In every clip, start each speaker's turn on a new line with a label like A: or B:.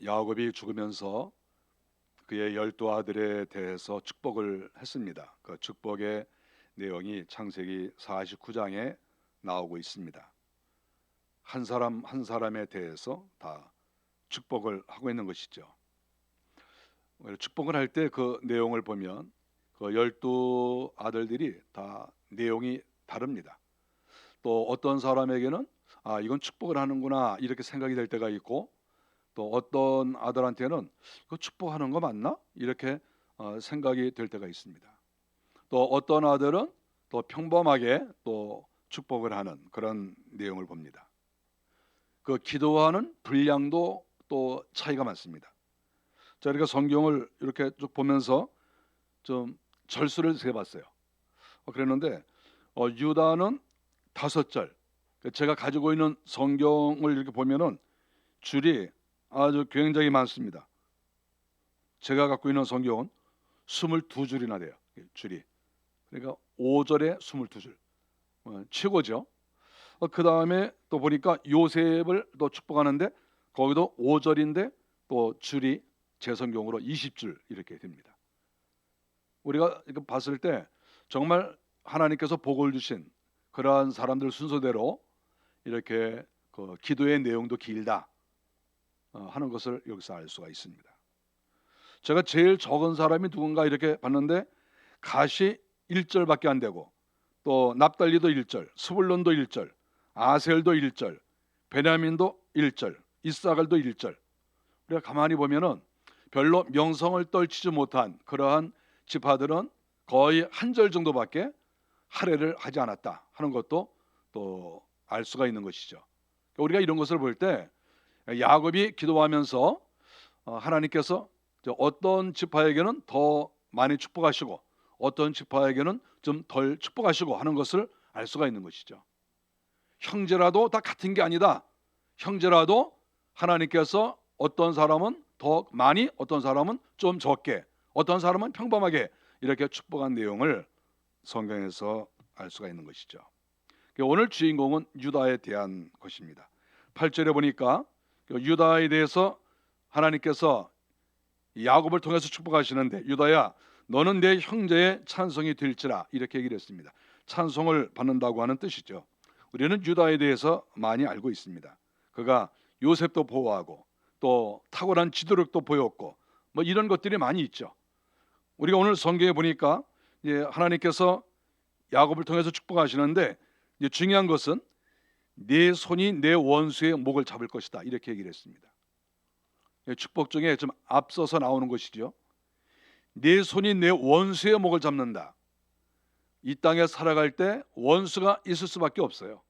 A: 야곱이 죽으면서 그의 12아들에 대해서 축복을 했습니다. 그 축복의 내용이 창세기 49장에 나오고 있습니다. 한 사람 한 사람에 대해서 다 축복을 하고 있는 것이죠. 축복을 할 때 그 내용을 보면 그 12아들들이 다 내용이 다릅니다. 또 어떤 사람에게는 이건 축복을 하는구나 이렇게 생각이 될 때가 있고, 또 어떤 아들한테는 그 축복하는 거 맞나 이렇게 생각이 될 때가 있습니다. 또 어떤 아들은 또 평범하게 또 축복을 하는 그런 내용을 봅니다. 그 기도하는 분량도 또 차이가 많습니다. 자, 우리가 성경을 이렇게 쭉 보면서 좀 절수를 세봤어요. 그랬는데 유다는 5절. 제가 가지고 있는 성경을 이렇게 보면은 줄이 아주 굉장히 많습니다. 제가 갖고 있는 성경은 22줄이나 돼요. 줄이. 그러니까 5절에 22줄. 최고죠. 그 다음에 또 보니까 요셉을 또 축복하는데 거기도 5절인데 또 줄이 제 성경으로 20줄 이렇게 됩니다. 우리가 이거 봤을 때 정말 하나님께서 복을 주신 그러한 사람들 순서대로 이렇게 그 기도의 내용도 길다 하는 것을 여기서 알 수가 있습니다. 제가 제일 적은 사람이 누군가 이렇게 봤는데 갓이 1절밖에 안 되고, 또 납달리도 1절, 스불론도 1절, 아셀도 1절, 베냐민도 1절, 이사갈도 1절. 우리가 가만히 보면은 별로 명성을 떨치지 못한 그러한 지파들은 거의 한 절 정도밖에 할애를 하지 않았다 하는 것도 또 알 수가 있는 것이죠. 우리가 이런 것을 볼 때 야곱이 기도하면서 하나님께서 어떤 지파에게는 더 많이 축복하시고 어떤 지파에게는 좀 덜 축복하시고 하는 것을 알 수가 있는 것이죠. 형제라도 다 같은 게 아니다. 형제라도 하나님께서 어떤 사람은 더 많이, 어떤 사람은 좀 적게, 어떤 사람은 평범하게 이렇게 축복한 내용을 성경에서 알 수가 있는 것이죠. 오늘 주인공은 유다에 대한 것입니다. 8절에 보니까 유다에 대해서 하나님께서 야곱을 통해서 축복하시는데, 유다야 너는 내 형제의 찬송이 될지라 이렇게 얘기를 했습니다. 찬송을 받는다고 하는 뜻이죠. 우리는 유다에 대해서 많이 알고 있습니다. 그가 요셉도 보호하고 또 탁월한 지도력도 보였고 뭐 이런 것들이 많이 있죠. 우리가 오늘 성경에 보니까 하나님께서 야곱을 통해서 축복하시는데 중요한 것은 내 손이 내 원수의 목을 잡을 것이다 이렇게 얘기를 했습니다. 축복 중에 좀 앞서서 나오는 것이죠. 내 손이 내 원수의 목을 잡는다. 이 땅에 살아갈 때 원수가 있을 수밖에 없어요.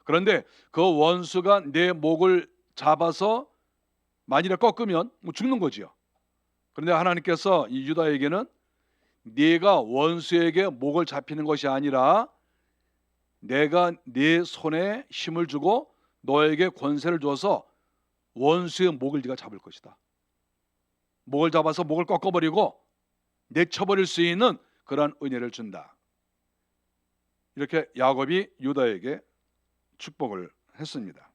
A: 그런데 그 원수가 내 목을 잡아서 만일에 꺾으면 죽는 거지요. 그런데 하나님께서 이 유다에게는 네가 원수에게 목을 잡히는 것이 아니라 내가 네 손에 힘을 주고 너에게 권세를 줘서 원수의 목을 네가 잡을 것이다. 목을 잡아서 목을 꺾어버리고 내쳐버릴 수 있는 그러한 은혜를 준다. 이렇게 야곱이 유다에게 축복을 했습니다.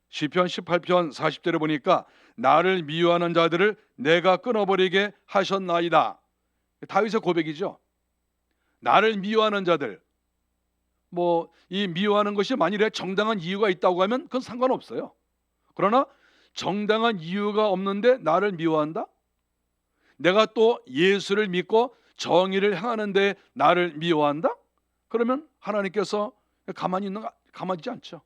A: 시편 18편 40절에 보니까 나를 미워하는 자들을 내가 끊어버리게 하셨나이다. 다윗의 고백이죠. 나를 미워하는 자들, 이 미워하는 것이 만일에 정당한 이유가 있다고 하면 그건 상관없어요. 그러나 정당한 이유가 없는데 나를 미워한다? 내가 또 예수를 믿고 정의를 행하는데 나를 미워한다? 그러면 하나님께서 가만히 있지 않죠.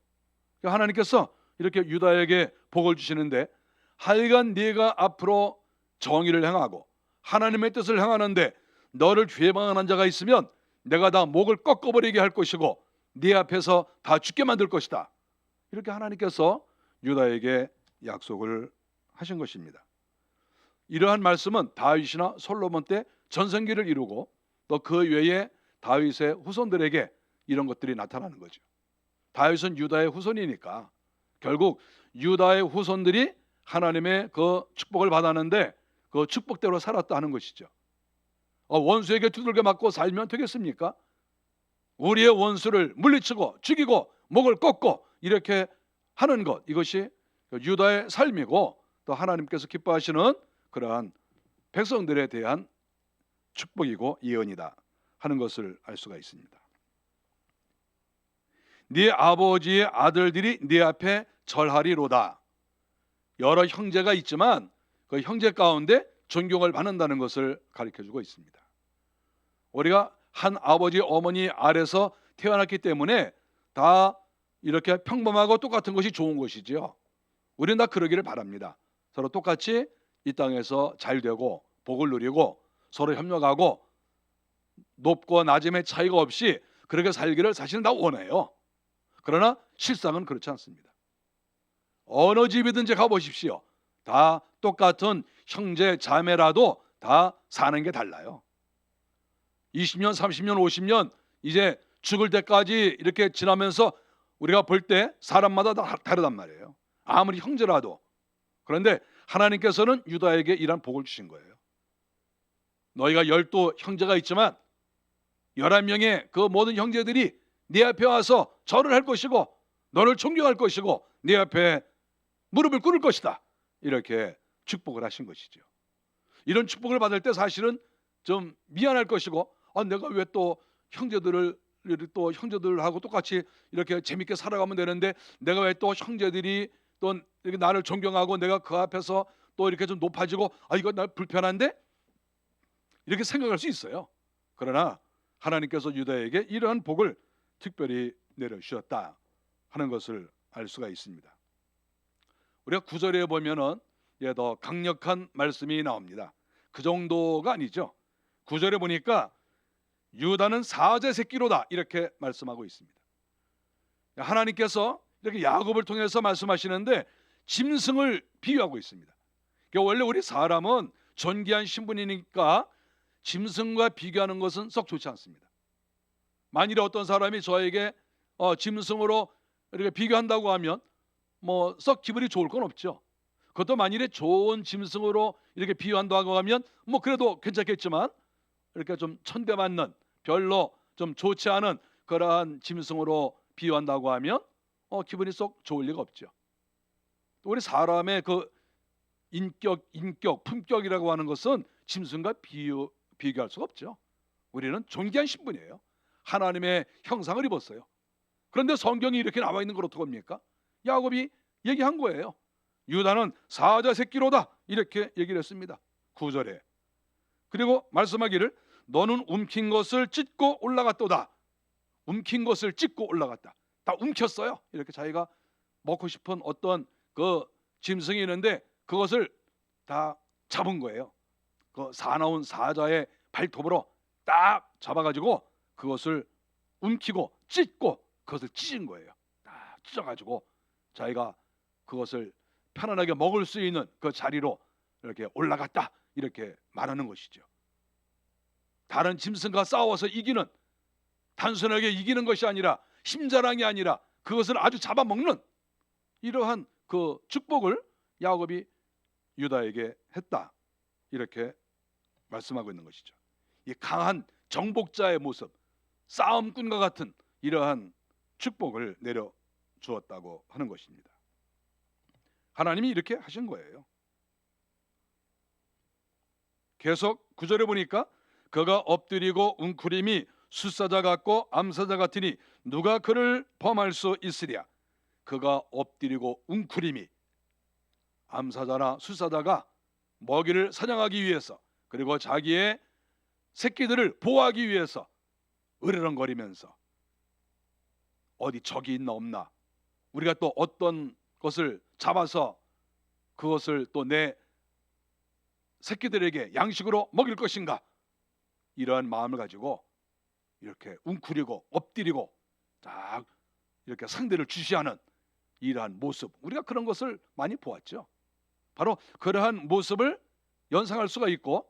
A: 하나님께서 이렇게 유다에게 복을 주시는데 하여간 네가 앞으로 정의를 행하고 하나님의 뜻을 행하는데 너를 죄방하는 자가 있으면 내가 다 목을 꺾어버리게 할 것이고 네 앞에서 다 죽게 만들 것이다. 이렇게 하나님께서 유다에게 약속을 하신 것입니다. 이러한 말씀은 다윗이나 솔로몬 때 전성기를 이루고 또 그 외에 다윗의 후손들에게 이런 것들이 나타나는 거죠. 다윗은 유다의 후손이니까 결국 유다의 후손들이 하나님의 그 축복을 받았는데 그 축복대로 살았다 하는 것이죠. 원수에게 두들겨 맞고 살면 되겠습니까? 우리의 원수를 물리치고 죽이고 목을 꺾고 이렇게 하는 것, 이것이 유다의 삶이고 또 하나님께서 기뻐하시는 그러한 백성들에 대한 축복이고 예언이다 하는 것을 알 수가 있습니다. 네 아버지의 아들들이 네 앞에 절하리로다. 여러 형제가 있지만 그 형제 가운데 존경을 받는다는 것을 가르쳐주고 있습니다. 우리가 한 아버지 어머니 아래서 태어났기 때문에 다 이렇게 평범하고 똑같은 것이 좋은 것이지요. 우리는 다 그러기를 바랍니다. 서로 똑같이 이 땅에서 잘 되고 복을 누리고 서로 협력하고 높고 낮음의 차이가 없이 그렇게 살기를 사실은 다 원해요. 그러나 실상은 그렇지 않습니다. 어느 집이든지 가보십시오. 다 똑같은 형제 자매라도 다 사는 게 달라요. 20년, 30년, 50년 이제 죽을 때까지 이렇게 지나면서 우리가 볼 때 사람마다 다 다르단 말이에요. 아무리 형제라도. 그런데 하나님께서는 유다에게 이런 복을 주신 거예요. 너희가 12 형제가 있지만 11명의 그 모든 형제들이 네 앞에 와서 절을 할 것이고 너를 존경할 것이고 네 앞에 무릎을 꿇을 것이다. 이렇게 축복을 하신 것이죠. 이런 축복을 받을 때 사실은 좀 미안할 것이고 내가 왜 또 형제들하고 똑같이 이렇게 재밌게 살아가면 되는데 내가 왜 또 형제들이 또 이렇게 나를 존경하고 내가 그 앞에서 또 이렇게 좀 높아지고 이거 나 불편한데 이렇게 생각할 수 있어요. 그러나 하나님께서 유다에게 이러한 복을 특별히 내려주셨다 하는 것을 알 수가 있습니다. 우리가 9절에 보면은 더 강력한 말씀이 나옵니다. 그 정도가 아니죠. 9절에 보니까 유다는 사제 새끼로다 이렇게 말씀하고 있습니다. 하나님께서 이렇게 야곱을 통해서 말씀하시는데 짐승을 비유하고 있습니다. 원래 우리 사람은 존귀한 신분이니까 짐승과 비교하는 것은 썩 좋지 않습니다. 만일에 어떤 사람이 저에게 짐승으로 이렇게 비교한다고 하면 뭐 썩 기분이 좋을 건 없죠. 그것도 만일에 좋은 짐승으로 이렇게 비유한다고 하면 뭐 그래도 괜찮겠지만 이렇게 좀 천대맞는 별로 좀 좋지 않은 그러한 짐승으로 비유한다고 하면 기분이 썩 좋을 리가 없죠. 또 우리 사람의 그 인격, 품격이라고 하는 것은 짐승과 비교할 수가 없죠. 우리는 존귀한 신분이에요. 하나님의 형상을 입었어요. 그런데 성경이 이렇게 나와 있는 걸 어떡합니까? 야곱이 얘기한 거예요. 유다는 사자 새끼로다 이렇게 얘기를 했습니다. 9절에. 그리고 말씀하기를 너는 움킨 것을 찢고 올라갔도다. 움킨 것을 찢고 올라갔다. 다 움켰어요. 이렇게 자기가 먹고 싶은 어떤 그 짐승이 있는데 그것을 다 잡은 거예요. 그 사나운 사자의 발톱으로 딱 잡아가지고 그것을 움키고 찢고 그것을 찢은 거예요. 딱 찢어가지고 자기가 그것을 편안하게 먹을 수 있는 그 자리로 이렇게 올라갔다 이렇게 말하는 것이죠. 다른 짐승과 싸워서 이기는, 단순하게 이기는 것이 아니라 힘자랑이 아니라 그것을 아주 잡아먹는 이러한 그 축복을 야곱이 유다에게 했다 이렇게 말씀하고 있는 것이죠. 이 강한 정복자의 모습, 싸움꾼과 같은 이러한 축복을 내려주었다고 하는 것입니다. 하나님이 이렇게 하신 거예요. 계속 9절에 보니까 그가 엎드리고 웅크림이 숫사자 같고 암사자 같으니 누가 그를 범할 수 있으랴. 그가 엎드리고 웅크림이, 암사자나 숫사자가 먹이를 사냥하기 위해서 그리고 자기의 새끼들을 보호하기 위해서 으르렁거리면서 어디 적이 있나 없나, 우리가 또 어떤 것을 잡아서 그것을 또 내 새끼들에게 양식으로 먹일 것인가, 이러한 마음을 가지고 이렇게 웅크리고 엎드리고 딱 이렇게 상대를 주시하는 이러한 모습, 우리가 그런 것을 많이 보았죠. 바로 그러한 모습을 연상할 수가 있고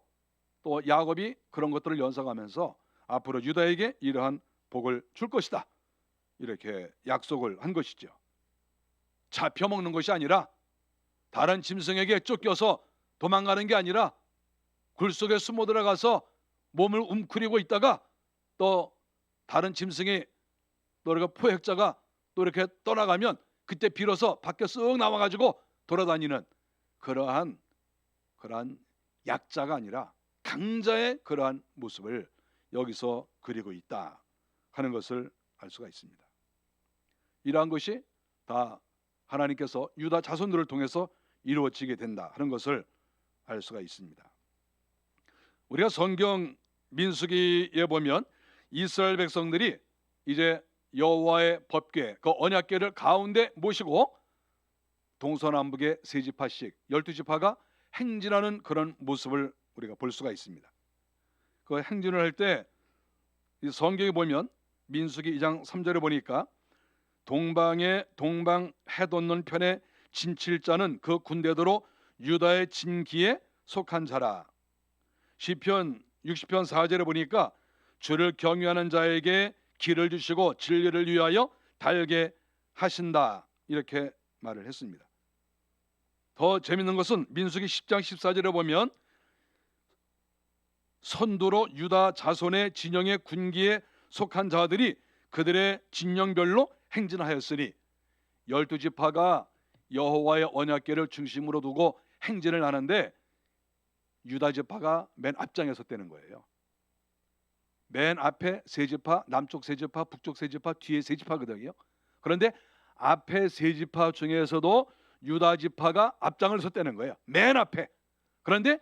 A: 또 야곱이 그런 것들을 연상하면서 앞으로 유다에게 이러한 복을 줄 것이다 이렇게 약속을 한 것이죠. 잡혀먹는 것이 아니라, 다른 짐승에게 쫓겨서 도망가는 게 아니라 굴 속에 숨어 들어가서 몸을 움크리고 있다가 또 다른 짐승이 또 이렇게 포획자가 또 이렇게 떠나가면 그때 비로소 밖에 쓱 나와가지고 돌아다니는 그러한 약자가 아니라 강자의 그러한 모습을 여기서 그리고 있다 하는 것을 알 수가 있습니다. 이러한 것이 다 하나님께서 유다 자손들을 통해서 이루어지게 된다 하는 것을 알 수가 있습니다. 우리가 성경 민수기에 보면 이스라엘 백성들이 이제 여호와의 법궤, 그 언약궤를 가운데 모시고 동서남북의 세 지파씩 12지파가 행진하는 그런 모습을 우리가 볼 수가 있습니다. 그 행진을 할 때 성경에 보면 민수기 2장 3절에 보니까 동방에 동방 해돋는 편에 진칠 자는 그 군대대로 유다의 진기에 속한 자라. 시편 60편 4절에 보니까 주를 경유하는 자에게 길을 주시고 진리를 위하여 달게 하신다, 이렇게 말을 했습니다. 더 재밌는 것은 민수기 10장 14절에 보면 선두로 유다 자손의 진영의 군기에 속한 자들이 그들의 진영별로 행진하였으니 12지파가 여호와의 언약궤를 중심으로 두고 행진을 하는데 유다 지파가 맨 앞장에 섰다는 거예요. 맨 앞에 세 지파, 남쪽 세 지파, 북쪽 세 지파, 뒤에 세 지파거든요. 그런데 앞에 세 지파 중에서도 유다 지파가 앞장을 섰다는 거예요. 맨 앞에. 그런데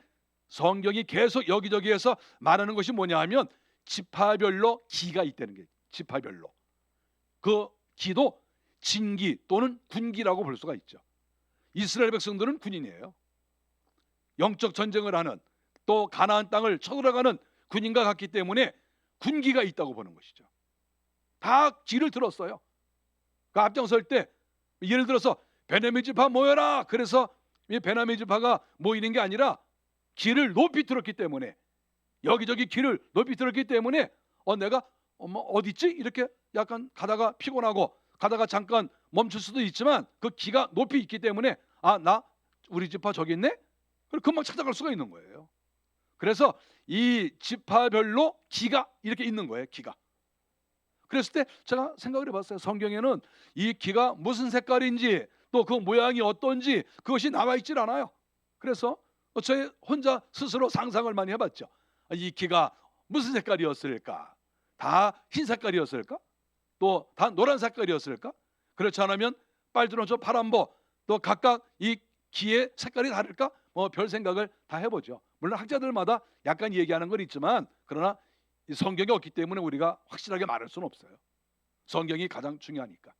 A: 성경이 계속 여기저기에서 말하는 것이 뭐냐 하면 지파별로 기가 있다는 거예요. 지파별로. 그 기도 진기 또는 군기라고 볼 수가 있죠. 이스라엘 백성들은 군인이에요. 영적 전쟁을 하는, 또 가나안 땅을 쳐들어가는 군인과 같기 때문에 군기가 있다고 보는 것이죠. 다 기를 들었어요. 그 앞장설 때 예를 들어서 베냐민 지파 모여라, 그래서 이 베냐민 지파가 모이는 게 아니라 기를 높이 들었기 때문에, 여기저기 기를 높이 들었기 때문에 내가 어딨지? 이렇게 약간 가다가 피곤하고 가다가 잠깐 멈출 수도 있지만 그 기가 높이 있기 때문에 나 우리 지파 저기 있네? 그럼 금방 찾아갈 수가 있는 거예요. 그래서 이 지파별로 기가 이렇게 있는 거예요. 기가. 그랬을 때 제가 생각을 해봤어요. 성경에는 이 기가 무슨 색깔인지 또 그 모양이 어떤지 그것이 나와 있질 않아요. 그래서 저 혼자 스스로 상상을 많이 해봤죠. 이 기가 무슨 색깔이었을까? 다 흰 색깔이었을까? 또 다 노란 색깔이었을까? 그렇지 않으면 빨주노초 파란보 또 각각 이 기의 색깔이 다를까? 별 생각을 다 해보죠. 물론 학자들마다 약간 얘기하는 건 있지만 그러나 이 성경이 없기 때문에 우리가 확실하게 말할 수는 없어요. 성경이 가장 중요하니까.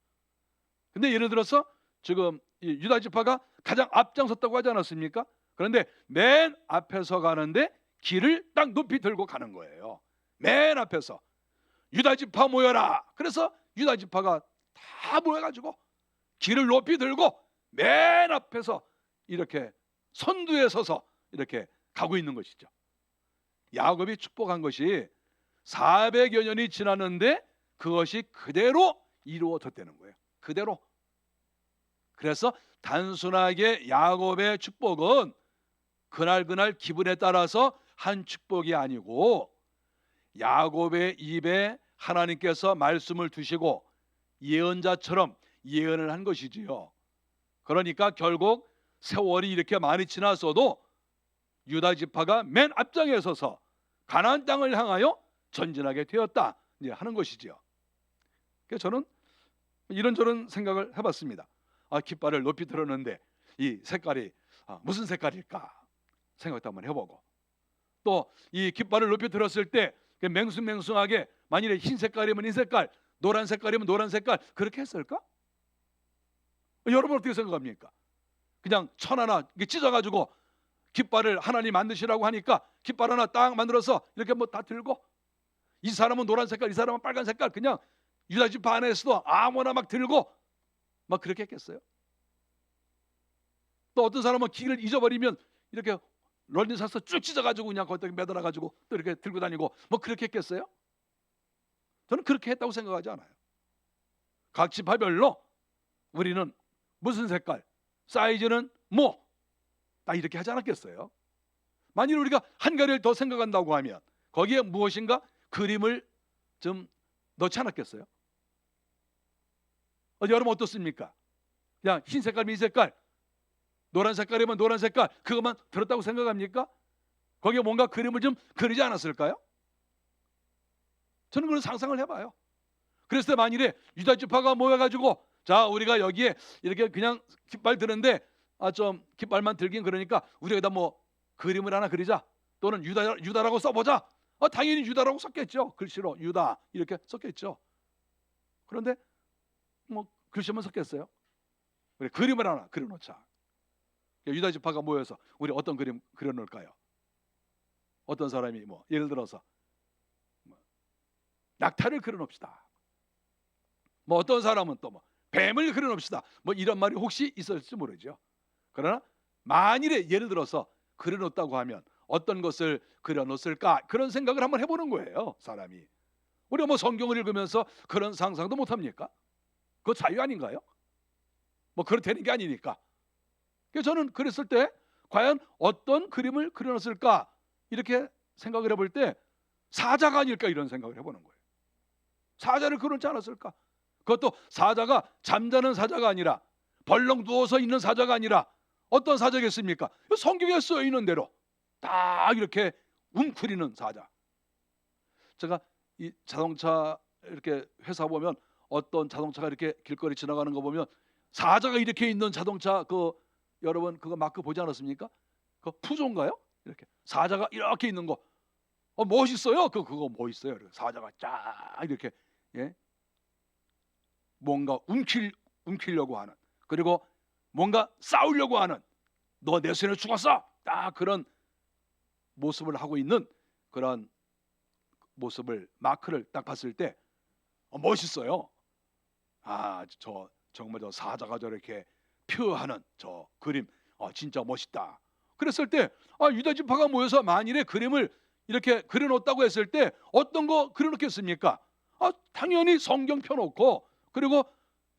A: 근데 예를 들어서 지금 이 유다 지파가 가장 앞장섰다고 하지 않았습니까? 그런데 맨 앞에서 가는데 길을 딱 높이 들고 가는 거예요. 맨 앞에서 유다 지파 모여라. 그래서 유다 지파가 다 모여가지고 길을 높이 들고 맨 앞에서 이렇게 선두에 서서 이렇게 가고 있는 것이죠. 야곱이 축복한 것이 400여 년이 지났는데 그것이 그대로 이루어졌다는 거예요. 그대로. 그래서 단순하게 야곱의 축복은 그날 기분에 따라서 한 축복이 아니고 야곱의 입에 하나님께서 말씀을 두시고 예언자처럼 예언을 한 것이지요. 그러니까 결국 세월이 이렇게 많이 지났어도 유다 지파가 맨 앞장에 서서 가나안 땅을 향하여 전진하게 되었다 이제 하는 것이지요. 그래서 저는 이런저런 생각을 해봤습니다. 깃발을 높이 들었는데 이 색깔이 무슨 색깔일까 생각도 한번 해보고, 또 이 깃발을 높이 들었을 때 맹숭맹숭하게 만일에 흰 색깔이면 흰 색깔, 노란 색깔이면 노란 색깔 그렇게 했을까? 여러분 어떻게 생각합니까? 그냥 천 하나 찢어가지고 깃발을 하나님 만드시라고 하니까 깃발 하나 딱 만들어서 이렇게 다 들고, 이 사람은 노란 색깔, 이 사람은 빨간 색깔, 그냥 유다 지파 안에서도 아무나 막 들고 막 그렇게 했겠어요? 또 어떤 사람은 길을 잊어버리면 이렇게 런닝사서 쭉 찢어가지고 그냥 거기다 매달아가지고 또 이렇게 들고 다니고 그렇게 했겠어요? 저는 그렇게 했다고 생각하지 않아요. 각 지파별로 우리는 무슨 색깔, 사이즈는 딱 이렇게 하지 않았겠어요? 만일 우리가 한 가지를 더 생각한다고 하면 거기에 무엇인가 그림을 좀 넣지 않았겠어요? 여러분 어떻습니까? 그냥 흰 색깔, 민 색깔 노란 색깔이면 노란 색깔 그것만 들었다고 생각합니까? 거기에 뭔가 그림을 좀 그리지 않았을까요? 저는 그런 상상을 해봐요. 그랬을 때 만일에 유다 지파가 모여가지고 자 우리가 여기에 이렇게 그냥 깃발 드는데 좀 깃발만 들긴 그러니까 우리가 여기다 뭐 그림을 하나 그리자 또는 유다라고 써보자. 당연히 유다라고 썼겠죠. 글씨로 유다 이렇게 썼겠죠. 그런데 뭐 글씨만 썼겠어요? 우리 그림을 하나 그려놓자. 유다 지파가 모여서 우리 어떤 그림 그려놓을까요? 어떤 사람이 뭐 예를 들어서 낙타를 그려놓읍시다. 뭐 어떤 사람은 또 뭐 뱀을 그려놓읍시다. 뭐 이런 말이 혹시 있을지 모르죠. 그러나 만일에 예를 들어서 그려놓았다고 하면 어떤 것을 그려놓을까 그런 생각을 한번 해보는 거예요. 사람이. 우리가 뭐 성경을 읽으면서 그런 상상도 못합니까? 그거 자유 아닌가요? 뭐 그렇게 되는 게 아니니까. 그래서 저는 그랬을 때 과연 어떤 그림을 그려놨을까 이렇게 생각을 해볼 때 사자가 아닐까 이런 생각을 해보는 거예요. 사자를 그려놓지 않았을까? 그것도 사자가 잠자는 사자가 아니라 벌렁 누워서 있는 사자가 아니라 어떤 사자겠습니까? 성경에 쓰여 있는 대로 딱 이렇게 웅크리는 사자. 제가 이 자동차 이렇게 회사 보면 어떤 자동차가 이렇게 길거리 지나가는 거 보면 사자가 이렇게 있는 자동차 여러분 그거 마크 보지 않았습니까? 그 푸조인가요? 이렇게 사자가 이렇게 있는 거 멋있어요. 그거 멋있어요. 사자가 쫙 이렇게 뭔가 움키려고 하는 그리고 뭔가 싸우려고 하는 너 내 손에 죽었어. 딱 그런 모습을 하고 있는 그런 모습을 마크를 딱 봤을 때 멋있어요. 정말 저 사자가 저렇게 표하는 저 그림 진짜 멋있다. 그랬을 때 유다 지파가 모여서 만일에 그림을 이렇게 그려놓았다고 했을 때 어떤 거 그려놓겠습니까? 당연히 성경 펴놓고 그리고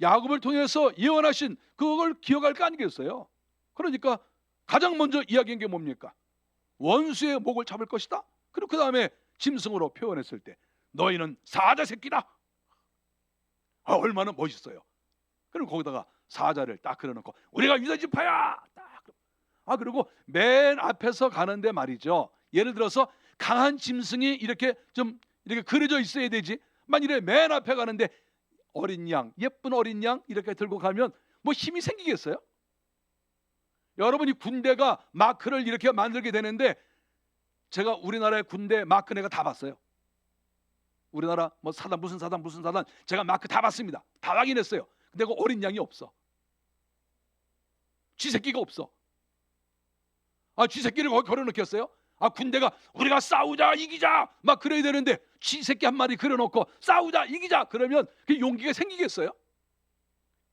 A: 야곱을 통해서 예언하신 그걸 기억할 거 아니겠어요? 그러니까 가장 먼저 이야기한 게 뭡니까? 원수의 목을 잡을 것이다. 그리고 그 다음에 짐승으로 표현했을 때 너희는 사자 새끼다. 얼마나 멋있어요. 그리고 거기다가 사자를 딱 그려놓고 우리가 유다 지파야. 그리고 맨 앞에서 가는데 말이죠. 예를 들어서 강한 짐승이 이렇게 좀 이렇게 그려져 있어야 되지. 만일에 맨 앞에 가는데 어린 양, 예쁜 어린 양 이렇게 들고 가면 뭐 힘이 생기겠어요? 여러분이 군대가 마크를 이렇게 만들게 되는데 제가 우리나라의 군대 마크 내가 다 봤어요. 우리나라 뭐 사단 무슨 사단 제가 마크 다 봤습니다. 다 확인했어요. 근데 그 어린 양이 없어. 쥐새끼가 없어. 쥐새끼를 거기 걸어놓겠어요? 군대가 우리가 싸우자 이기자 막 그래야 되는데 쥐새끼 한 마리 그려놓고 싸우자 이기자 그러면 그 용기가 생기겠어요?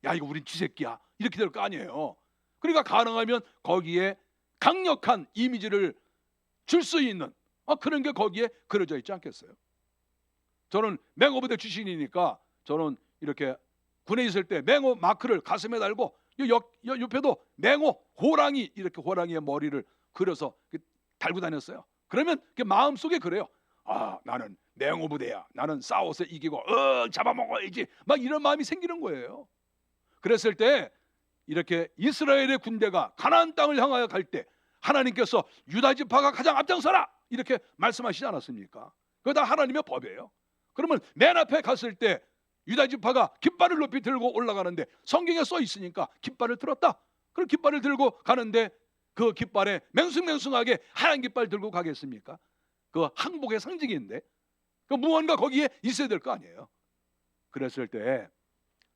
A: 야 이거 우린 쥐새끼야 이렇게 될 거 아니에요. 그러니까 가능하면 거기에 강력한 이미지를 줄 수 있는 그런 게 거기에 그려져 있지 않겠어요? 저는 맹호부대 출신이니까 저는 이렇게 군에 있을 때 맹호 마크를 가슴에 달고 옆에도 맹호 호랑이 이렇게 호랑이의 머리를 그려서 달고 다녔어요. 그러면 마음속에 그래요. 나는 맹호부대야. 나는 싸워서 이기고 잡아먹어야지. 막 이런 마음이 생기는 거예요. 그랬을 때 이렇게 이스라엘의 군대가 가나안 땅을 향하여 갈 때 하나님께서 유다 지파가 가장 앞장서라 이렇게 말씀하시지 않았습니까? 그거 다 하나님의 법이에요. 그러면 맨 앞에 갔을 때 유다 지파가 깃발을 높이 들고 올라가는데 성경에 써 있으니까 깃발을 들었다. 그럼 깃발을 들고 가는데 그 깃발에 맹숭맹숭하게 하얀 깃발 들고 가겠습니까? 그 항복의 상징인데 그 무언가 거기에 있어야 될 거 아니에요. 그랬을 때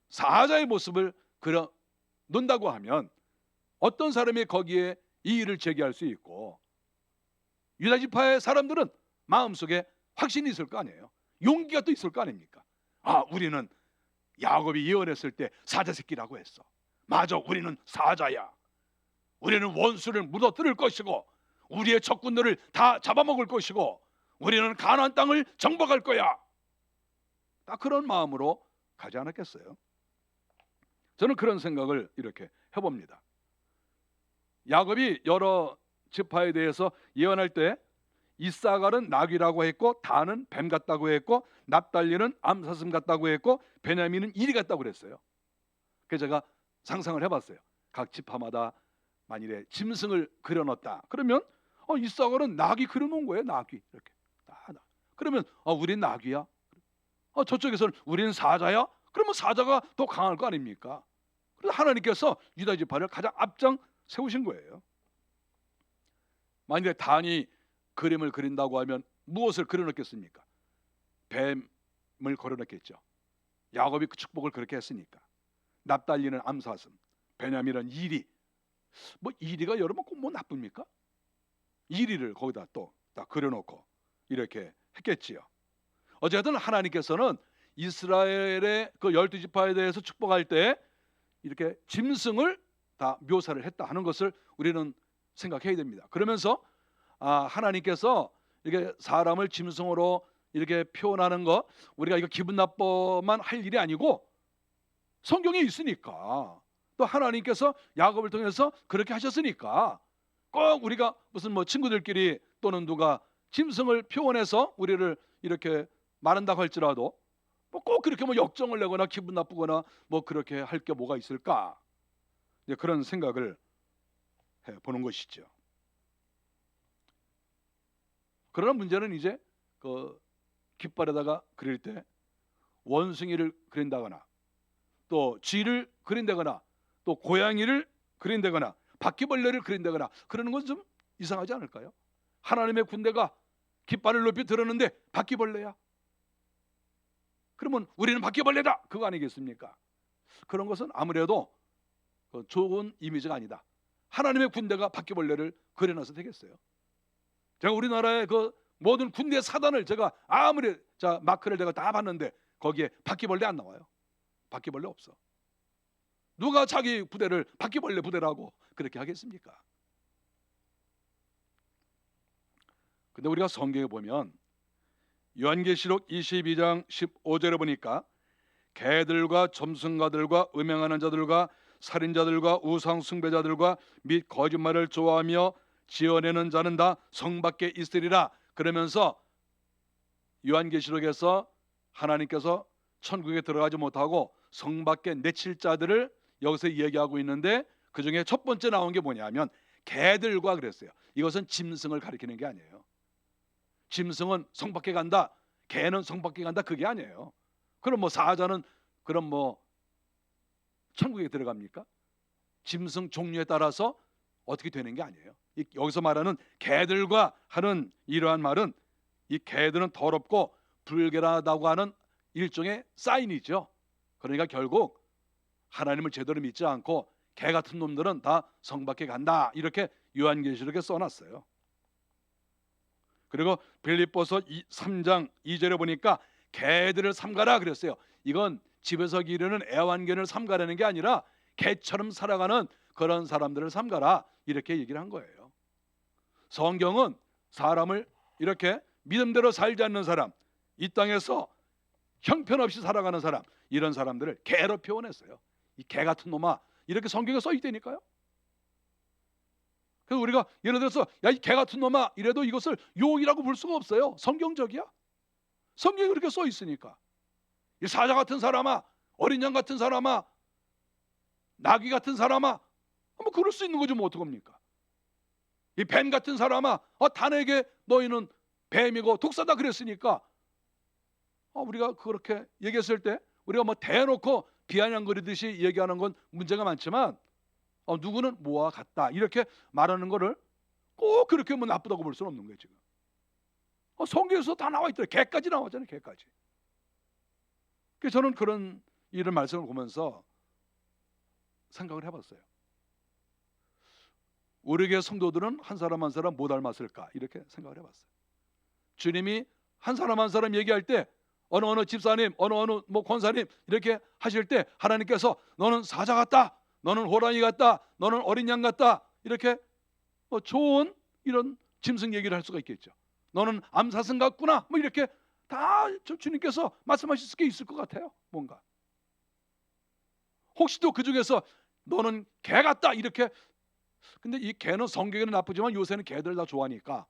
A: 사자의 모습을 그려 놓는다고 하면 어떤 사람이 거기에 이의를 제기할 수 있고 유다 지파의 사람들은 마음속에 확신이 있을 거 아니에요. 용기가 또 있을 거 아닙니까? 우리는 야곱이 예언했을 때 사자 새끼라고 했어. 맞아, 우리는 사자야. 우리는 원수를 무너뜨릴 것이고 우리의 적군들을 다 잡아먹을 것이고 우리는 가나안 땅을 정복할 거야. 딱 그런 마음으로 가지 않았겠어요? 저는 그런 생각을 이렇게 해봅니다. 야곱이 여러 지파에 대해서 예언할 때 이사갈은 나귀라고 했고 단은 뱀 같다고 했고 납달리는 암사슴 같다고 했고 베냐민은 이리 같다고 그랬어요. 그래서 제가 상상을 해봤어요. 각 지파마다 만일에 짐승을 그려놨다 그러면 이삭은 낙이 그려놓은 거예요. 낙이 이렇게 그러면 우린 낙이야. 저쪽에서는 우리는 사자야. 그러면 사자가 더 강할 거 아닙니까? 그래서 하나님께서 유다 지파를 가장 앞장 세우신 거예요. 만일에 단이 그림을 그린다고 하면 무엇을 그려놓겠습니까? 뱀을 그려놓겠죠. 야곱이 그 축복을 그렇게 했으니까. 납달리는 암사슴, 베냐민은 이리. 이리가 여러분 꼭 나쁩니까? 이리를 거기다 또 딱 그려놓고 이렇게 했겠지요. 어쨌든 하나님께서는 이스라엘의 그 12지파에 대해서 축복할 때 이렇게 짐승을 다 묘사를 했다 하는 것을 우리는 생각해야 됩니다. 그러면서 하나님께서 이렇게 사람을 짐승으로 이렇게 표현하는 거, 우리가 이거 기분 나빠만 할 일이 아니고 성경에 있으니까, 또 하나님께서 야곱을 통해서 그렇게 하셨으니까, 꼭 우리가 무슨 친구들끼리 또는 누가 짐승을 표현해서 우리를 이렇게 말한다고 할지라도 꼭 그렇게 역정을 내거나 기분 나쁘거나 그렇게 할 게 뭐가 있을까? 이제 그런 생각을 해 보는 것이죠. 그러나 문제는 이제 그 깃발에다가 그릴 때 원숭이를 그린다거나 또 쥐를 그린다거나 또 고양이를 그린다거나 바퀴벌레를 그린다거나 그러는 건 좀 이상하지 않을까요? 하나님의 군대가 깃발을 높이 들었는데 바퀴벌레야. 그러면 우리는 바퀴벌레다, 그거 아니겠습니까? 그런 것은 아무래도 좋은 이미지가 아니다. 하나님의 군대가 바퀴벌레를 그려놔서 되겠어요? 제가 우리나라의 그 모든 군대 사단을 제가 아무리 마크를 제가 다 봤는데 거기에 바퀴벌레 안 나와요. 바퀴벌레 없어. 누가 자기 부대를 바퀴벌레 부대라고 그렇게 하겠습니까? 근데 우리가 성경에 보면 요한계시록 22장 15절에 보니까 개들과 점승가들과 음행하는 자들과 살인자들과 우상 숭배자들과 및 거짓말을 좋아하며 지어내는 자는 다 성 밖에 있으리라. 그러면서 요한계시록에서 하나님께서 천국에 들어가지 못하고 성 밖에 내칠 자들을 여기서 이야기하고 있는데, 그 중에 첫 번째 나온 게 뭐냐면 개들과 그랬어요. 이것은 짐승을 가리키는 게 아니에요. 짐승은 성 밖에 간다, 개는 성 밖에 간다, 그게 아니에요. 그럼 사자는 그럼 천국에 들어갑니까? 짐승 종류에 따라서 어떻게 되는 게 아니에요. 여기서 말하는 개들과 하는 이러한 말은 이 개들은 더럽고 불결하다고 하는 일종의 사인이죠. 그러니까 결국 하나님을 제대로 믿지 않고 개 같은 놈들은 다 성 밖에 간다, 이렇게 요한계시록에 써놨어요. 그리고 빌립보서 3장 2절에 보니까 개들을 삼가라 그랬어요. 이건 집에서 기르는 애완견을 삼가라는 게 아니라 개처럼 살아가는 그런 사람들을 삼가라, 이렇게 얘기를 한 거예요. 성경은 사람을 이렇게 믿음대로 살지 않는 사람, 이 땅에서 형편없이 살아가는 사람, 이런 사람들을 개로 표현했어요. 이 개 같은 놈아, 이렇게 성경에 써 있다니까요. 그래서 우리가 예를 들어서 야, 이 개 같은 놈아 이래도 이것을 욕이라고 볼 수가 없어요. 성경적이야. 성경에 그렇게 써 있으니까. 이 사자 같은 사람아, 어린 양 같은 사람아, 나귀 같은 사람아, 그럴 수 있는 거죠. 어떡합니까? 이 뱀 같은 사람아, 단에게 너희는 뱀이고 독사다 그랬으니까 우리가 그렇게 얘기했을 때 우리가 대놓고 비아냥거리듯이 얘기하는 건 문제가 많지만 누구는 뭐와 같다 이렇게 말하는 거를 꼭 그렇게 나쁘다고 볼 수는 없는 거예요. 지금 성경에서 다 나와 있더라고요. 개까지 나왔잖아요. 개까지. 그래서 저는 그런 이런 말씀을 보면서 생각을 해봤어요. 우리 교회 성도들은 한 사람 한 사람 뭐 닮았을까, 이렇게 생각을 해봤어요. 주님이 한 사람 한 사람 얘기할 때 어느 집사님, 어느 권사님 이렇게 하실 때 하나님께서 너는 사자 같다, 너는 호랑이 같다, 너는 어린 양 같다, 이렇게 좋은 이런 짐승 얘기를 할 수가 있겠죠. 너는 암사슴 같구나, 이렇게 다 주님께서 말씀하실 수 있을 것 같아요. 뭔가 혹시 또 그 중에서 너는 개 같다 이렇게. 근데 이 개는 성경에는 나쁘지만 요새는 개들 다 좋아하니까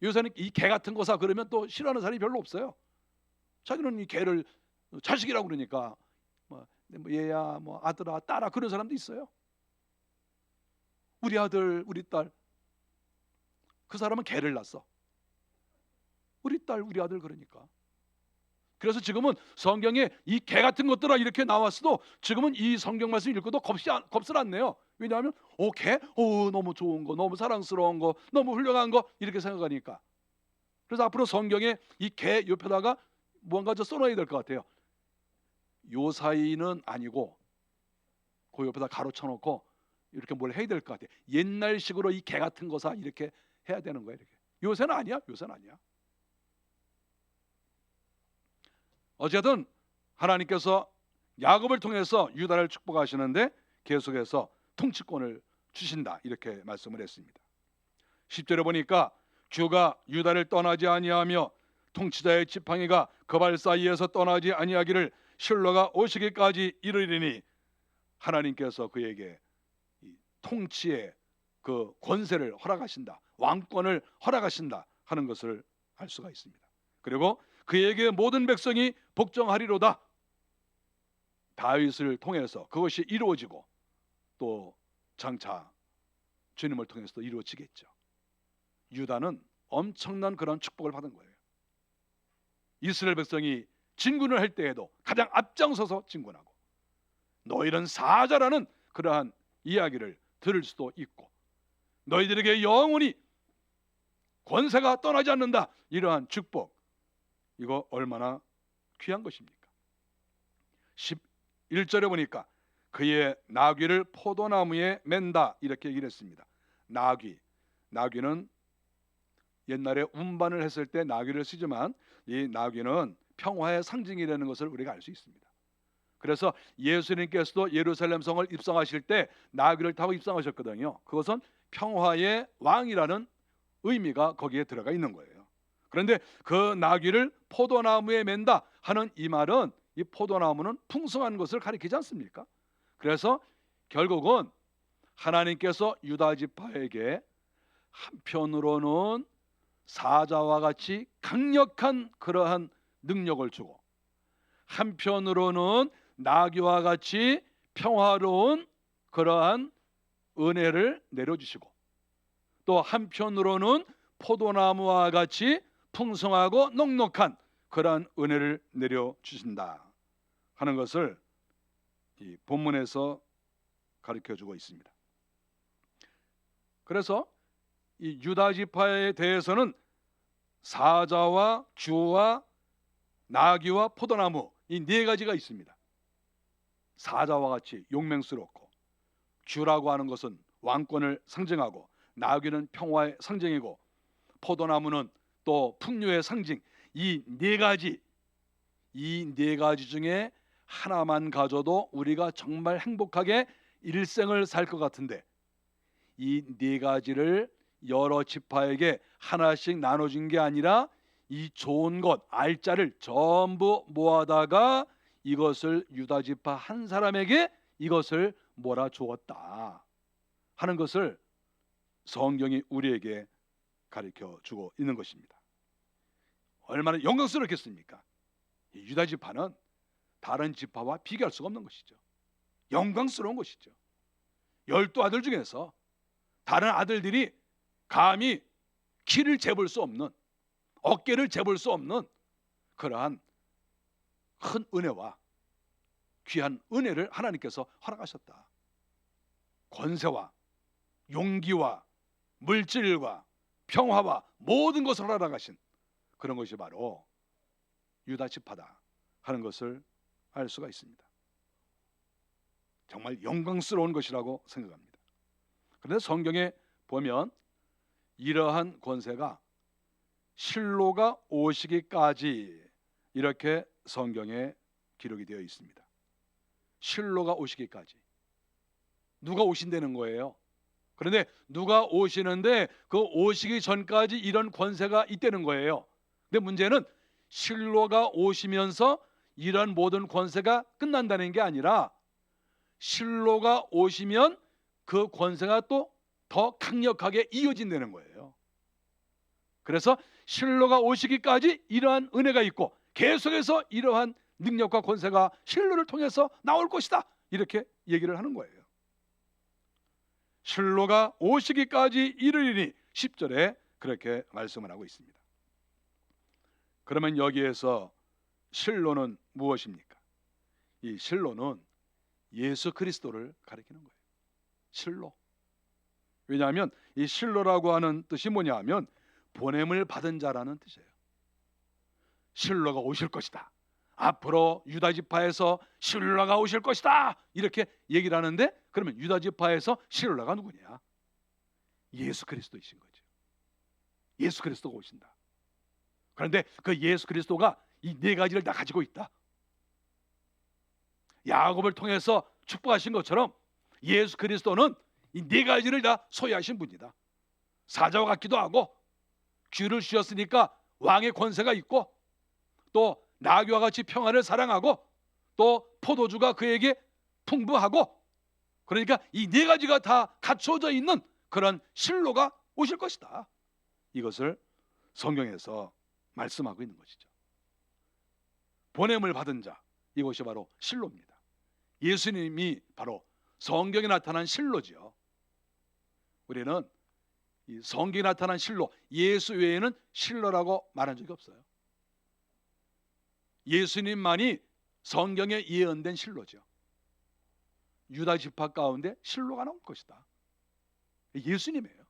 A: 요새는 이 개 같은 거사 그러면 또 싫어하는 사람이 별로 없어요. 자기는 이 개를 자식이라고 그러니까 얘야 아들아 딸아 그런 사람도 있어요. 우리 아들, 우리 딸. 그 사람은 개를 낳았어. 우리 딸, 우리 아들. 그러니까 그래서 지금은 성경에 이 개 같은 것들아 이렇게 나왔어도 지금은 이 성경 말씀 읽고도 겁을 안 내요. 왜냐하면 개? 너무 좋은 거, 너무 사랑스러운 거, 너무 훌륭한 거 이렇게 생각하니까. 그래서 앞으로 성경에 이 개 옆에다가 뭔가 좀 써놔야 될 것 같아요. 요 사이는 아니고 그 옆에다 가로 쳐놓고 이렇게 뭘 해야 될 것 같아요. 옛날식으로 이 개 같은 거사 이렇게 해야 되는 거예요. 이렇게. 요새는 아니야. 요새는 아니야. 어쨌든 하나님께서 야곱을 통해서 유다를 축복하시는데 계속해서 통치권을 주신다 이렇게 말씀을 했습니다. 10절에 보니까 주가 유다를 떠나지 아니하며 통치자의 지팡이가 그 발 사이에서 떠나지 아니하기를 실로가 오시기까지 이르리니, 하나님께서 그에게 이 통치의 그 권세를 허락하신다, 왕권을 허락하신다 하는 것을 알 수가 있습니다. 그리고 그에게 모든 백성이 복종하리로다. 다윗을 통해서 그것이 이루어지고 또 장차 주님을 통해서도 이루어지겠죠. 유다는 엄청난 그런 축복을 받은 거예요. 이스라엘 백성이 진군을 할 때에도 가장 앞장서서 진군하고, 너희는 사자라는 그러한 이야기를 들을 수도 있고, 너희들에게 영원히 권세가 떠나지 않는다, 이러한 축복, 이거 얼마나 귀한 것입니까? 11절에 보니까 그의 나귀를 포도나무에 맨다 이렇게 얘기를 했습니다. 나귀는 옛날에 운반을 했을 때 나귀를 쓰지만 이 나귀는 평화의 상징이라는 것을 우리가 알 수 있습니다. 그래서 예수님께서도 예루살렘 성을 입성하실 때 나귀를 타고 입성하셨거든요. 그것은 평화의 왕이라는 의미가 거기에 들어가 있는 거예요. 그런데 그 나귀를 포도나무에 맨다 하는 이 말은, 이 포도나무는 풍성한 것을 가리키지 않습니까? 그래서 결국은 하나님께서 유다 지파에게 한편으로는 사자와 같이 강력한 그러한 능력을 주고, 한편으로는 나귀와 같이 평화로운 그러한 은혜를 내려주시고, 또 한편으로는 포도나무와 같이 풍성하고 넉넉한 그러한 은혜를 내려주신다 하는 것을 이 본문에서 가르쳐주고 있습니다. 그래서 이 유다 지파에 대해서는 사자와 쥐와 나귀와 포도나무, 이 네 가지가 있습니다. 사자와 같이 용맹스럽고, 쥐라고 하는 것은 왕권을 상징하고, 나귀는 평화의 상징이고, 포도나무는 또 풍요의 상징. 이 네 가지 중에 하나만 가져도 우리가 정말 행복하게 일생을 살 것 같은데, 이 네 가지를 여러 지파에게 하나씩 나눠준 게 아니라 이 좋은 것, 알짜를 전부 모아다가 이것을 유다 지파 한 사람에게 이것을 몰아주었다 하는 것을 성경이 우리에게 가르쳐 주고 있는 것입니다. 얼마나 영광스럽겠습니까? 이 유다 지파는 다른 지파와 비교할 수가 없는 것이죠. 영광스러운 것이죠. 12아들 중에서 다른 아들들이 감히 키를 재볼 수 없는, 어깨를 재볼 수 없는 그러한 큰 은혜와 귀한 은혜를 하나님께서 허락하셨다. 권세와 용기와 물질과 평화와 모든 것을 허락하신 그런 것이 바로 유다 지파다 하는 것을 알 수가 있습니다. 정말 영광스러운 것이라고 생각합니다. 그런데 성경에 보면 이러한 권세가 실로가 오시기까지 이렇게 성경에 기록이 되어 있습니다. 실로가 오시기까지. 누가 오신다는 거예요. 그런데 누가 오시는데 그 오시기 전까지 이런 권세가 있다는 거예요. 근데 문제는 실로가 오시면서 이런 모든 권세가 끝난다는 게 아니라, 실로가 오시면 그 권세가 또 더 강력하게 이어진다는 거예요. 그래서 실로가 오시기까지 이러한 은혜가 있고, 계속해서 이러한 능력과 권세가 실로를 통해서 나올 것이다, 이렇게 얘기를 하는 거예요. 실로가 오시기까지 이르리니 10절에 그렇게 말씀을 하고 있습니다. 그러면 여기에서 실로는 무엇입니까? 이 실로는 예수 그리스도를 가리키는 거예요. 실로. 왜냐하면 이 실로라고 하는 뜻이 뭐냐 하면 보냄을 받은 자라는 뜻이에요. 실로가 오실 것이다. 앞으로 유다 지파에서 실로가 오실 것이다. 이렇게 얘기를 하는데, 그러면 유다 지파에서 실로가 누구냐? 예수 그리스도이신 거죠. 예수 그리스도가 오신다. 그런데 그 예수 그리스도가 이 네 가지를 다 가지고 있다. 야곱을 통해서 축복하신 것처럼 예수 그리스도는 이 네 가지를 다 소유하신 분이다. 사자와 같기도 하고, 귀를 주셨으니까 왕의 권세가 있고, 또 나귀와 같이 평안을 사랑하고, 또 포도주가 그에게 풍부하고, 그러니까 이 네 가지가 다 갖춰져 있는 그런 실로가 오실 것이다. 이것을 성경에서 말씀하고 있는 것이죠. 보냄을 받은 자, 이것이 바로 실로입니다. 예수님이 바로 성경에 나타난 실로지요. 우리는 이 성경에 나타난 실로, 예수 외에는 실로라고 말한 적이 없어요. 예수님만이 성경에 예언된 실로죠. 유다 지파 가운데 실로가 나올 것이다. 예수님이에요.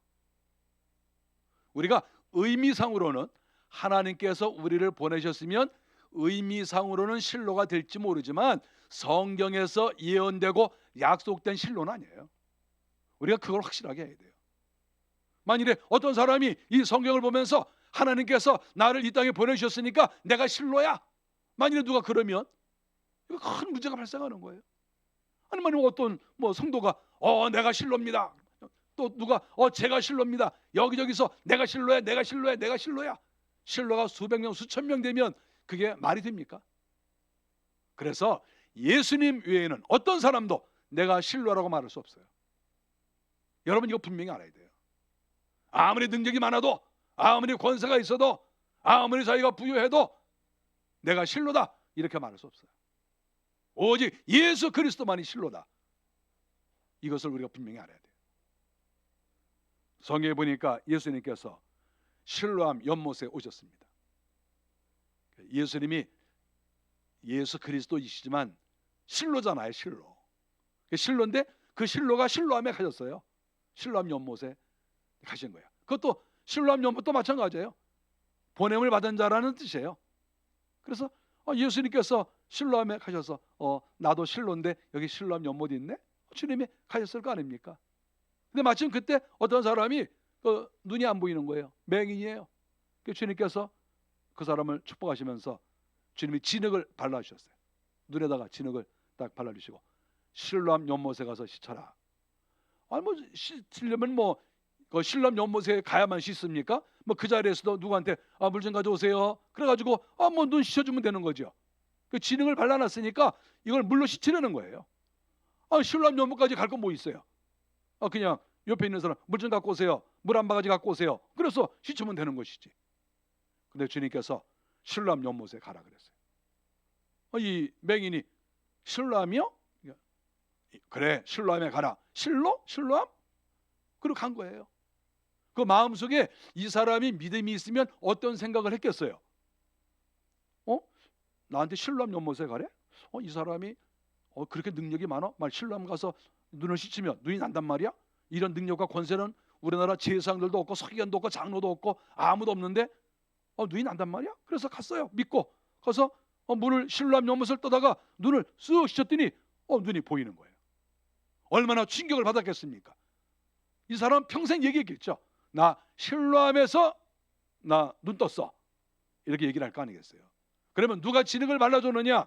A: 우리가 의미상으로는 하나님께서 우리를 보내셨으면 의미상으로는 실로가 될지 모르지만 성경에서 예언되고 약속된 실로는 아니에요. 우리가 그걸 확실하게 해야 돼요. 만일에 어떤 사람이 이 성경을 보면서 하나님께서 나를 이 땅에 보내주셨으니까 내가 실로야, 만일에 누가 그러면 이거 큰 문제가 발생하는 거예요. 아니면 어떤 성도가 내가 실로입니다, 또 누가 제가 실로입니다, 여기저기서 내가 실로야, 내가 실로야, 내가 실로야. 실로가 수백 명 수천 명 되면 그게 말이 됩니까? 그래서 예수님 외에는 어떤 사람도 내가 실로라고 말할 수 없어요. 여러분 이거 분명히 알아야 돼요. 아무리 능력이 많아도, 아무리 권세가 있어도, 아무리 자기가 부유해도 내가 실로다 이렇게 말할 수 없어요. 오직 예수 그리스도만이 실로다. 이것을 우리가 분명히 알아야 돼요. 성경에 보니까 예수님께서 실로암 연못에 오셨습니다. 예수님이 예수 그리스도이시지만 실로잖아요. 실로인데 그 실로가 실로암에 가셨어요. 실로암 연못에 가신 거예요. 그것도 실로암 연못도 마찬가지예요. 보냄을 받은 자라는 뜻이에요. 그래서 예수님께서 실로암에 가셔서 나도 실로인데 여기 실로암 연못이 있네? 주님이 가셨을 거 아닙니까? 근데 마침 그때 어떤 사람이 눈이 안 보이는 거예요. 맹인이에요. 주님께서 그 사람을 축복하시면서 주님이 진흙을 발라주셨어요. 눈에다가 진흙을 딱 발라주시고 실로암 연못에 가서 씻어라. 아니 씻으려면 그 실로암 연못에 가야만 씻습니까? 그 자리에서도 누구한테 물 좀 가져오세요. 그래가지고 눈 씻어주면 되는 거죠. 그 진흙을 발라놨으니까 이걸 물로 씻으려는 거예요. 실로암 연못까지 갈 건 뭐 있어요? 그냥 옆에 있는 사람 물 좀 갖고 오세요. 물 한 바가지 갖고 오세요. 그래서 씻으면 되는 것이지. 근데 주님께서 실로암 연못에 가라 그랬어요. 이 맹인이 실로암이요? 그래, 실로암에 가라. 실로암? 그리고 간 거예요. 그 마음속에 이 사람이 믿음이 있으면 어떤 생각을 했겠어요? 나한테 실로암 연못에 가래? 이 사람이 그렇게 능력이 많아? 실로암 가서 눈을 씻으면 눈이 난단 말이야? 이런 능력과 권세는 우리나라 제사장들도 없고 서기관도 없고 장로도 없고 아무도 없는데 눈이 난단 말이야? 그래서 갔어요. 믿고 가서 물을 실로암 연못을 떠다가 눈을 쓱 씻었더니 눈이 보이는 거예요. 얼마나 충격을 받았겠습니까? 이 사람 평생 얘기했겠죠. 나 실로암에서 나 눈 떴어. 이렇게 얘기를 할 거 아니겠어요. 그러면 누가 진흙을 발라줬느냐?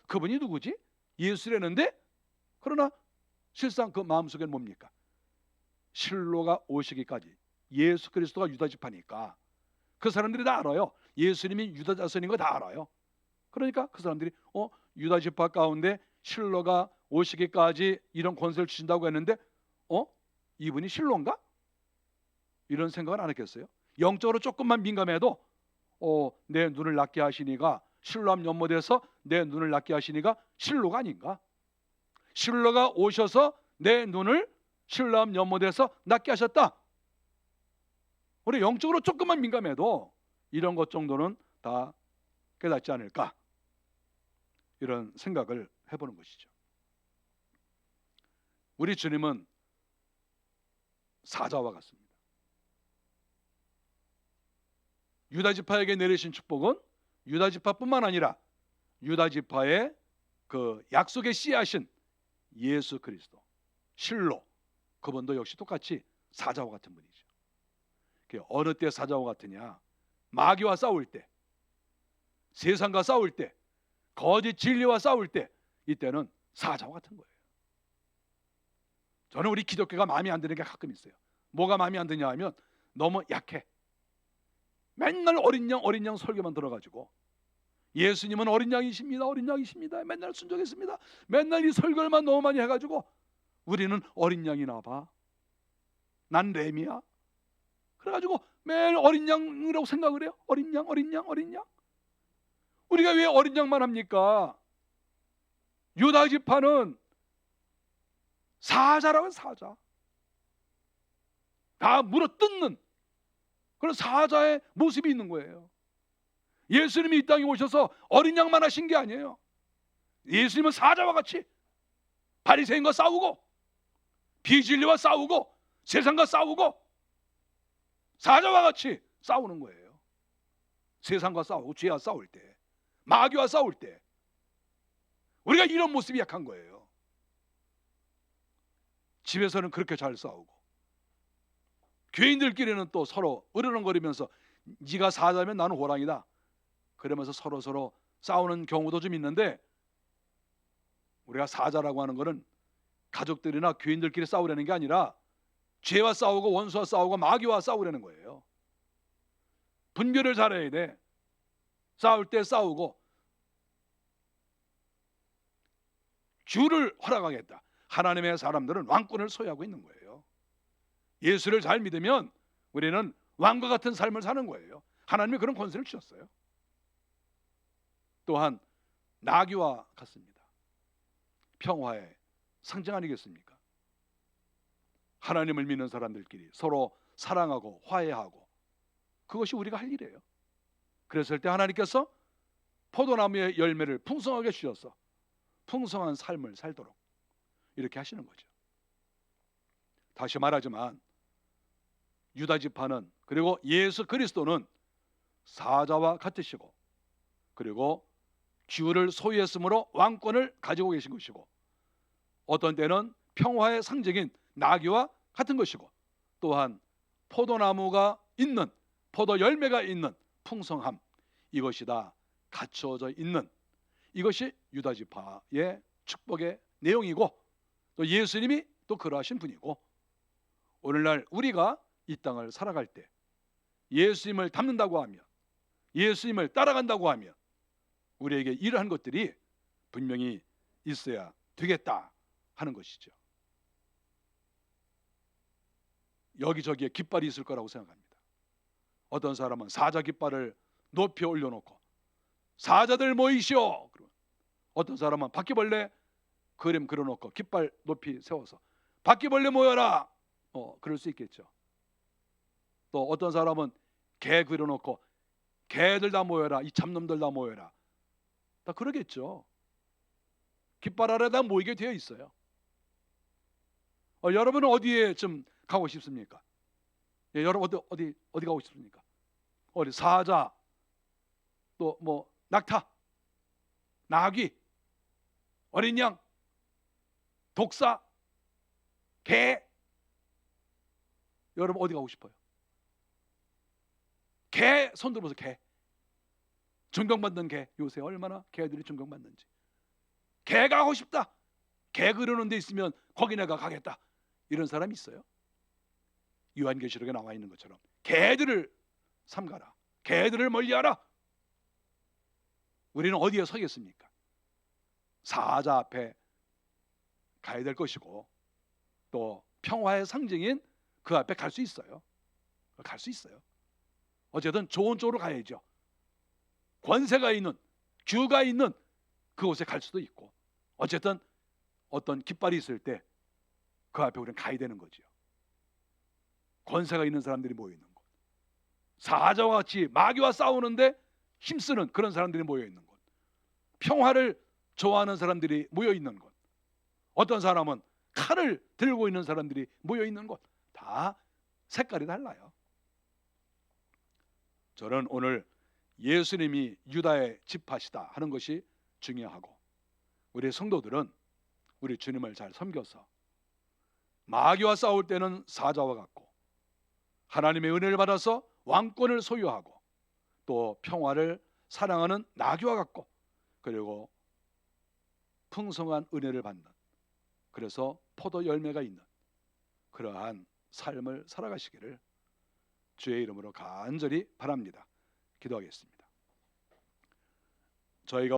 A: 그분이 누구지? 예수라는데, 그러나 실상 그 마음속에는 뭡니까? 실로가 오시기까지 예수 그리스도가 유다 지파니까 그 사람들이 다 알아요. 예수님이 유다 자손인 거 다 알아요. 그러니까 그 사람들이 유다 지파 가운데 실로가 오시기까지 이런 권세를 주신다고 했는데 이분이 실로인가? 이런 생각은 안 했겠어요? 영적으로 조금만 민감해도 내 눈을 낫게 하시니가, 실로암 연못에서 내 눈을 낫게 하시니가 실로가 아닌가? 실로가 오셔서 내 눈을 신라함 연못에서 낫게 하셨다. 우리 영적으로 조금만 민감해도 이런 것 정도는 다 깨닫지 않을까, 이런 생각을 해보는 것이죠. 우리 주님은 사자와 같습니다. 유다지파에게 내리신 축복은 유다지파뿐만 아니라 유다지파의 그 약속의 씨앗인 예수 그리스도, 실로, 그분도 역시 똑같이 사자와 같은 분이죠. 어느 때 사자와 같으냐? 마귀와 싸울 때, 세상과 싸울 때, 거짓 진리와 싸울 때, 이때는 사자와 같은 거예요. 저는 우리 기독교가 마음에 안 드는 게 가끔 있어요. 뭐가 마음에 안 드냐 하면 너무 약해. 맨날 어린 양 설교만 들어가지고 예수님은 어린 양이십니다, 어린 양이십니다, 맨날 순종했습니다, 맨날 이 설교만 너무 많이 해가지고 우리는 어린 양이나 봐, 난 램이야, 그래가지고 매일 어린 양이라고 생각을 해요. 어린 양, 어린 양, 어린 양. 우리가 왜 어린 양만 합니까? 유다 지파는 사자라고, 사자. 다 물어뜯는 그런 사자의 모습이 있는 거예요. 예수님이 이 땅에 오셔서 어린 양만 하신 게 아니에요. 예수님은 사자와 같이 바리새인과 싸우고 비진리와 싸우고 세상과 싸우고 사자와 같이 싸우는 거예요. 세상과 싸우고 죄와 싸울 때, 마귀와 싸울 때 우리가 이런 모습이 약한 거예요. 집에서는 그렇게 잘 싸우고 교인들끼리는 또 서로 으르렁거리면서 네가 사자면 나는 호랑이다, 그러면서 서로 싸우는 경우도 좀 있는데, 우리가 사자라고 하는 것은 가족들이나 교인들끼리 싸우려는 게 아니라 죄와 싸우고 원수와 싸우고 마귀와 싸우려는 거예요. 분별을 잘해야 돼. 싸울 때 싸우고 주를 허락하겠다. 하나님의 사람들은 왕권을 소유하고 있는 거예요. 예수를 잘 믿으면 우리는 왕과 같은 삶을 사는 거예요. 하나님이 그런 권세를 주셨어요. 또한 나귀와 같습니다. 평화의 상징 아니겠습니까? 하나님을 믿는 사람들끼리 서로 사랑하고 화해하고, 그것이 우리가 할 일이에요. 그랬을 때 하나님께서 포도나무의 열매를 풍성하게 주셔서 풍성한 삶을 살도록 이렇게 하시는 거죠. 다시 말하지만 유다 지파는, 그리고 예수 그리스도는 사자와 같으시고, 그리고 쥐를 소유했으므로 왕권을 가지고 계신 것이고, 어떤 때는 평화의 상징인 나귀와 같은 것이고, 또한 포도나무가 있는, 포도 열매가 있는 풍성함, 이것이 다 갖춰져 있는, 이것이 유다 지파의 축복의 내용이고, 또 예수님이 또 그러하신 분이고, 오늘날 우리가 이 땅을 살아갈 때 예수님을 닮는다고 하면, 예수님을 따라간다고 하면 우리에게 이러한 것들이 분명히 있어야 되겠다 하는 것이죠. 여기저기에 깃발이 있을 거라고 생각합니다. 어떤 사람은 사자 깃발을 높이 올려놓고 사자들 모이시오, 어떤 사람은 바퀴벌레 그림 그려놓고 깃발 높이 세워서 바퀴벌레 모여라, 그럴 수 있겠죠. 또 어떤 사람은 개 그려놓고 개들 다 모여라, 이 잡놈들 다 모여라, 다 그러겠죠. 깃발 아래 다 모이게 되어 있어요. 여러분은 어디에 좀 가고 싶습니까? 예, 여러분 어디 가고 싶습니까? 어디 사자, 또 뭐 낙타, 나귀, 어린 양, 독사, 개, 여러분 어디 가고 싶어요? 개 손 들어보세요. 개, 존경받는 개, 요새 얼마나 개들이 존경받는지. 개 가고 싶다, 개 그러는 데 있으면 거기 내가 가겠다, 이런 사람이 있어요? 요한계시록에 나와 있는 것처럼 개들을 삼가라, 개들을 멀리하라. 우리는 어디에 서겠습니까? 사자 앞에 가야 될 것이고, 또 평화의 상징인 그 앞에 갈 수 있어요. 갈 수 있어요. 어쨌든 좋은 쪽으로 가야죠. 권세가 있는, 규가 있는 그곳에 갈 수도 있고, 어쨌든 어떤 깃발이 있을 때 그 앞에 우리는 가야 되는 거지요. 권세가 있는 사람들이 모여 있는 곳, 사자와 같이 마귀와 싸우는데 힘쓰는 그런 사람들이 모여 있는 곳, 평화를 좋아하는 사람들이 모여 있는 곳, 어떤 사람은 칼을 들고 있는 사람들이 모여 있는 곳, 다 색깔이 달라요. 저는 오늘 예수님이 유다의 지파시다 하는 것이 중요하고, 우리 성도들은 우리 주님을 잘 섬겨서 마귀와 싸울 때는 사자와 같고, 하나님의 은혜를 받아서 왕권을 소유하고, 또 평화를 사랑하는 나귀와 같고, 그리고 풍성한 은혜를 받는, 그래서 포도 열매가 있는 그러한 삶을 살아가시기를 주의 이름으로 간절히 바랍니다. 기도하겠습니다. 저희가